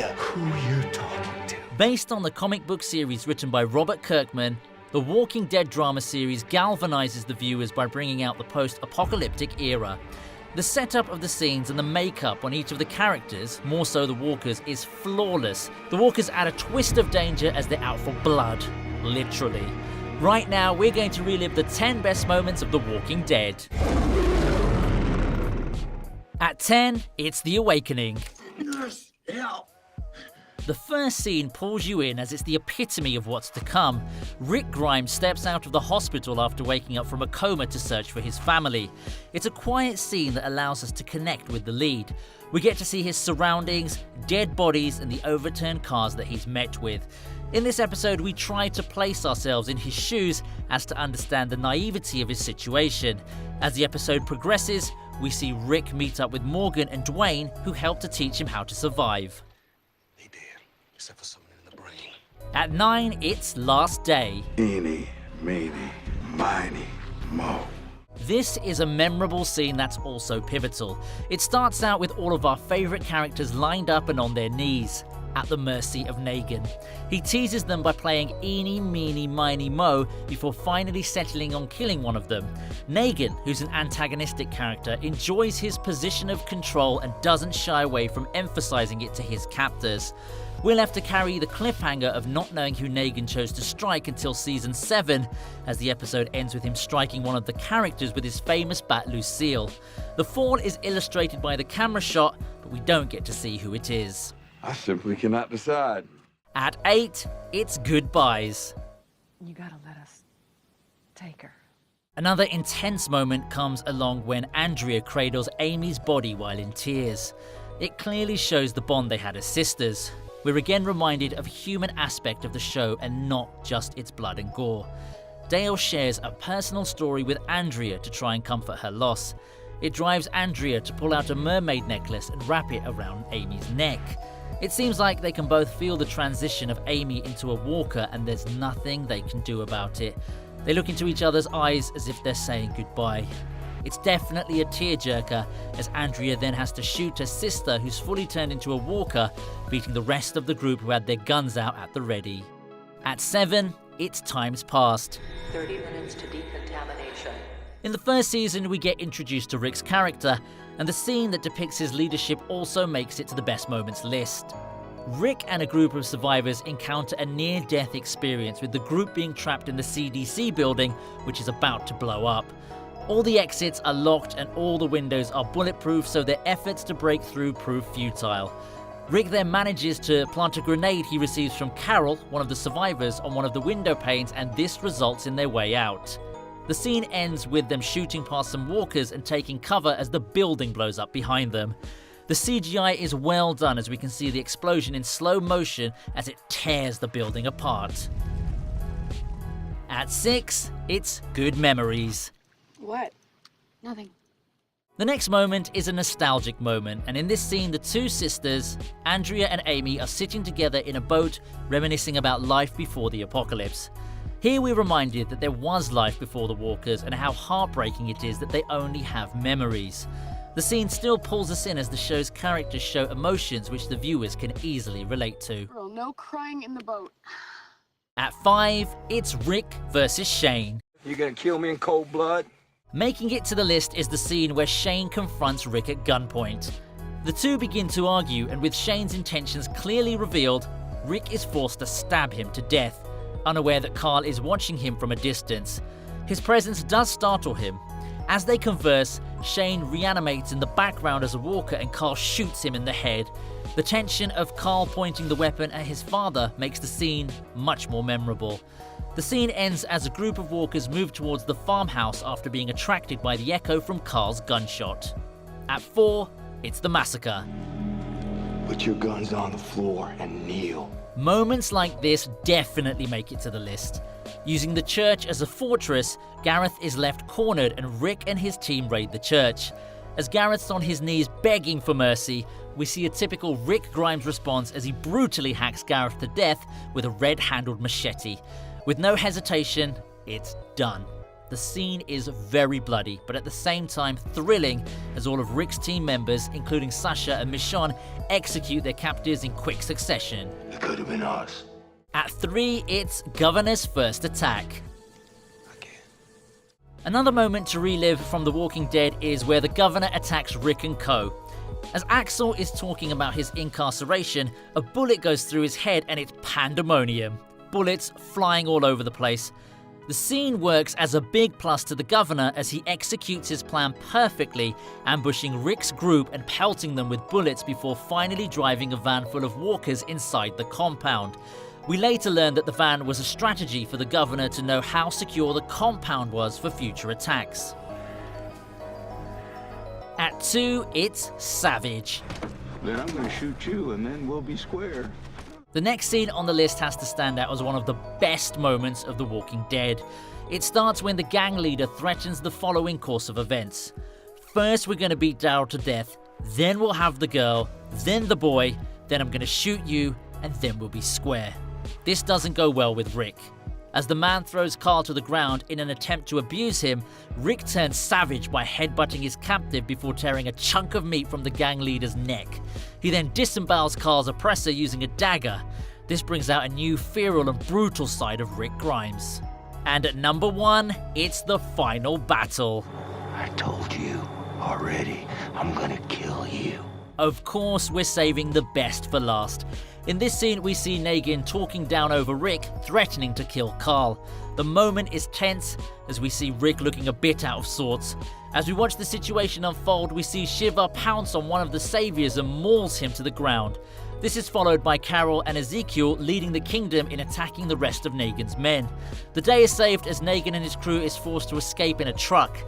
idea who you're talking to. Based on the comic book series written by Robert Kirkman, the Walking Dead drama series galvanizes the viewers by bringing out the post-apocalyptic era. The setup of the scenes and the makeup on each of the characters, more so the walkers, is flawless. The walkers add a twist of danger as they're out for blood, literally. Right now, we're going to relive the 10 best moments of The Walking Dead. At 10, it's The Awakening. Yes, help. The first scene pulls you in as it's the epitome of what's to come. Rick Grimes steps out of the hospital after waking up from a coma to search for his family. It's a quiet scene that allows us to connect with the lead. We get to see his surroundings, dead bodies, and the overturned cars that he's met with. In this episode, we try to place ourselves in his shoes as to understand the naivety of his situation. As the episode progresses, we see Rick meet up with Morgan and Dwayne, who help to teach him how to survive. They did, except for something in the brain. At 9, it's Last Day. Eeny, meeny, miny, mo. This is a memorable scene that's also pivotal. It starts out with all of our favourite characters lined up and on their knees, at the mercy of Negan. He teases them by playing Eeny, Meeny, Miny, Mo before finally settling on killing one of them. Negan, who's an antagonistic character, enjoys his position of control and doesn't shy away from emphasizing it to his captors. We're left to carry the cliffhanger of not knowing who Negan chose to strike until season 7, as the episode ends with him striking one of the characters with his famous bat Lucille. The fall is illustrated by the camera shot, but we don't get to see who it is. I simply cannot decide. At 8, it's Goodbyes. You gotta let us take her. Another intense moment comes along when Andrea cradles Amy's body while in tears. It clearly shows the bond they had as sisters. We're again reminded of a human aspect of the show and not just its blood and gore. Dale shares a personal story with Andrea to try and comfort her loss. It drives Andrea to pull out a mermaid necklace and wrap it around Amy's neck. It seems like they can both feel the transition of Amy into a walker and there's nothing they can do about it. They look into each other's eyes as if they're saying goodbye. It's definitely a tearjerker, as Andrea then has to shoot her sister, who's fully turned into a walker, beating the rest of the group who had their guns out at the ready. At 7, it's Time's Past. 30 minutes to decontamination. In the first season, we get introduced to Rick's character, and the scene that depicts his leadership also makes it to the best moments list. Rick and a group of survivors encounter a near-death experience, with the group being trapped in the CDC building, which is about to blow up. All the exits are locked and all the windows are bulletproof, so their efforts to break through prove futile. Rick then manages to plant a grenade he receives from Carol, one of the survivors, on one of the window panes, and this results in their way out. The scene ends with them shooting past some walkers and taking cover as the building blows up behind them. The CGI is well done, as we can see the explosion in slow motion as it tears the building apart. At 6, it's Good Memories. What? Nothing. The next moment is a nostalgic moment, and in this scene the two sisters, Andrea and Amy, are sitting together in a boat reminiscing about life before the apocalypse. Here we're reminded that there was life before the walkers and how heartbreaking it is that they only have memories. The scene still pulls us in as the show's characters show emotions which the viewers can easily relate to. Girl, no crying in the boat. At 5, it's Rick versus Shane. You gonna kill me in cold blood? Making it to the list is the scene where Shane confronts Rick at gunpoint. The two begin to argue, and with Shane's intentions clearly revealed, Rick is forced to stab him to death, unaware that Carl is watching him from a distance. His presence does startle him. As they converse, Shane reanimates in the background as a walker and Carl shoots him in the head. The tension of Carl pointing the weapon at his father makes the scene much more memorable. The scene ends as a group of walkers move towards the farmhouse after being attracted by the echo from Carl's gunshot. At 4, it's the massacre. Put your guns on the floor and kneel. Moments like this definitely make it to the list. Using the church as a fortress, Gareth is left cornered and Rick and his team raid the church. As Gareth's on his knees begging for mercy, we see a typical Rick Grimes response as he brutally hacks Gareth to death with a red-handled machete. With no hesitation, it's done. The The scene is very bloody, but at the same time thrilling as all of Rick's team members, including Sasha and Michonne, execute their captors in quick succession. It could have been us. At 3, it's Governor's first attack. I can't. Another moment to relive from The Walking Dead is where the Governor attacks Rick and co. As Axel is talking about his incarceration, a bullet goes through his head and it's pandemonium. Bullets flying all over the place. The scene works as a big plus to the Governor as he executes his plan perfectly, ambushing Rick's group and pelting them with bullets before finally driving a van full of walkers inside the compound. We later learn that the van was a strategy for the Governor to know how secure the compound was for future attacks. At 2, it's Savage. Then I'm gonna shoot you and then we'll be square. The next scene on the list has to stand out as one of the best moments of The Walking Dead. It starts when the gang leader threatens the following course of events. First, we're going to beat Daryl to death, then we'll have the girl, then the boy, then I'm going to shoot you, and then we'll be square. This doesn't go well with Rick. As the man throws Carl to the ground in an attempt to abuse him, Rick turns savage by headbutting his captive before tearing a chunk of meat from the gang leader's neck. He then disembowels Carl's oppressor using a dagger. This brings out a new feral and brutal side of Rick Grimes. And at number 1, it's the final battle. I told you already, I'm gonna kill you. Of course, we're saving the best for last. In this scene, we see Negan talking down over Rick, threatening to kill Carl. The moment is tense as we see Rick looking a bit out of sorts. As we watch the situation unfold, we see Shiva pounce on one of the saviors and mauls him to the ground. This is followed by Carol and Ezekiel leading the kingdom in attacking the rest of Negan's men. The day is saved as Negan and his crew is forced to escape in a truck.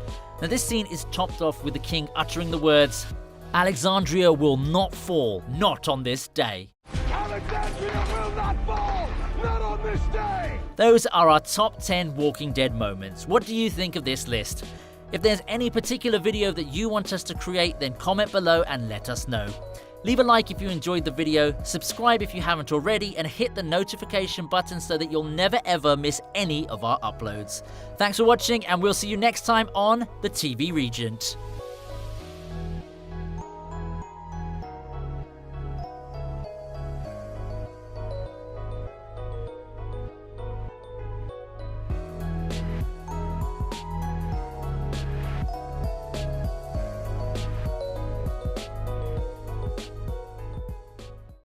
Now this scene is topped off with the king uttering the words, "Alexandria will not fall, not on this day." Alexandria will not fall, not on this day! Those are our top 10 Walking Dead moments. What do you think of this list? If there's any particular video that you want us to create, then comment below and let us know. Leave a like if you enjoyed the video, subscribe if you haven't already, and hit the notification button so that you'll never ever miss any of our uploads. Thanks for watching, and we'll see you next time on the TV Regent.